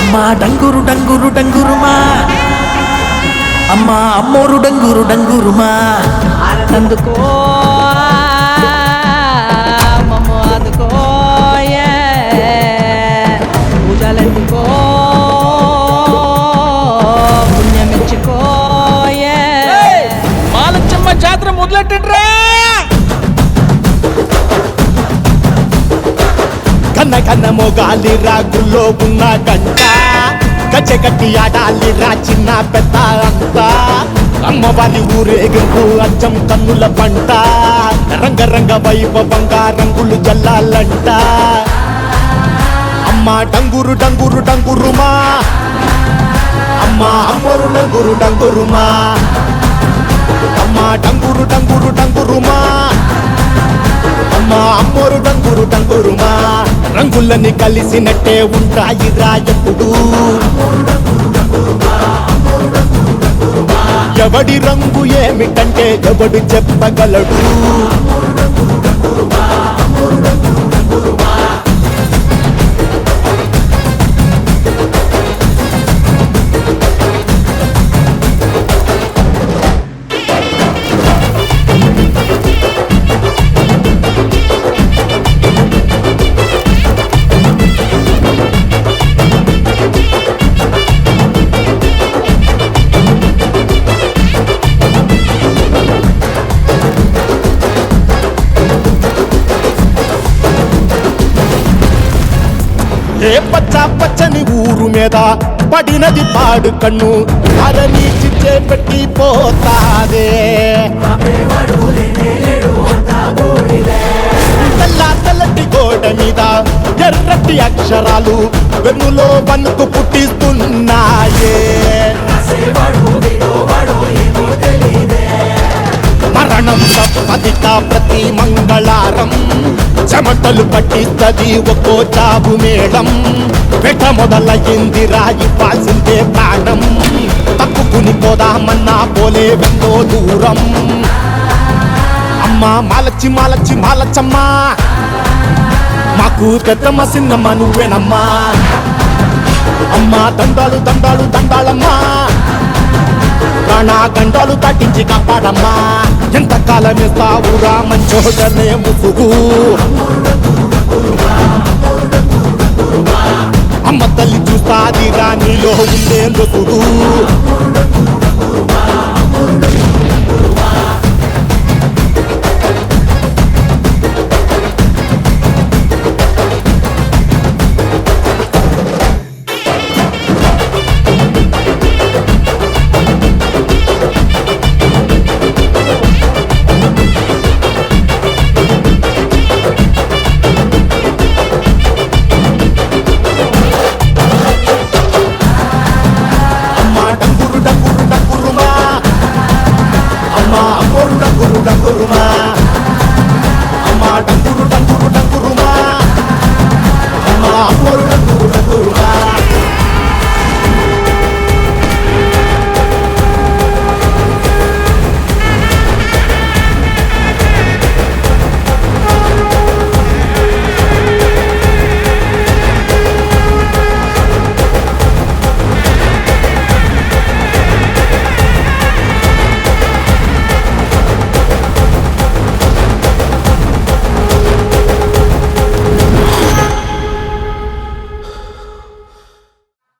అమ్మా డంగురు డంగురు డంగురుమా, అమ్మా అమ్మోరు డంగురు డంగురుమా. అందుకో మమ్మ అందుకో పూజలందుకో పుణ్యమిచ్చుకో మాలచ్చమ్మ జాతర మొదలెట్టండ్రా. కన్న కన్న మొగాలి రాగుల్లో ఉన్న గంట గచ్చగట్టి ఆడాలి రా చిన్న పెద్ద అంతా. అమ్మవారి ఊరేగింపు అచ్చం కన్నుల పంట, రంగరంగ వైభవంగా రంగులు జల్లాలంట. అమ్మ డంగురు డంగురు డంగురుమా, అమ్మ అమ్మోరు డంగురు డంగురుమా. అమ్మ డంగురు డంగురు డంగురుమా, అమ్మ అమ్మోరు డంగురు డంగురుమా. రంగులని కలిసినట్టే ఉంటాయి రా ఎప్పుడు, ఎవడి రంగు ఏమిటంటే ఎవడు చెప్పగలడు. ఏ పచ్చ పచ్చని ఊరు మీద పడినది పాడు కన్ను, అరని చిచ్చే పెట్టి పోతాదే. తెల్ల తెల్లటి గోడ మీద ఎర్రటి అక్షరాలు వెన్నులో వణుకు పుట్టిస్తున్నాయే. మరణం తప్పదిట ప్రతి మంగళారం, చెమటలు పట్టిస్తది ఒక్కో చాబు మేళం. వెట మొదలయ్యింది రాయి పాల్సిందే ప్రాణం, తప్పుకుని పోదామన్నా పోలే వెందో దూరం. అమ్మా మాలచ్చి మాలచ్చి మాలచ్చమ్మా, మాకు పెద్దమ్మ సిన్నమ్మ నువ్వేనమ్మా. అమ్మా దండాలు దండాలు దండాలమ్మా, ప్రాణా గండాలు తట్టించి కాపాడమ్మా. ఎంతకాలం ఇస్తావురా మంచోడనే ముసుగు, అమ్మ తల్లి చూస్తాదిరా నీలో ఉండే లొసుగు.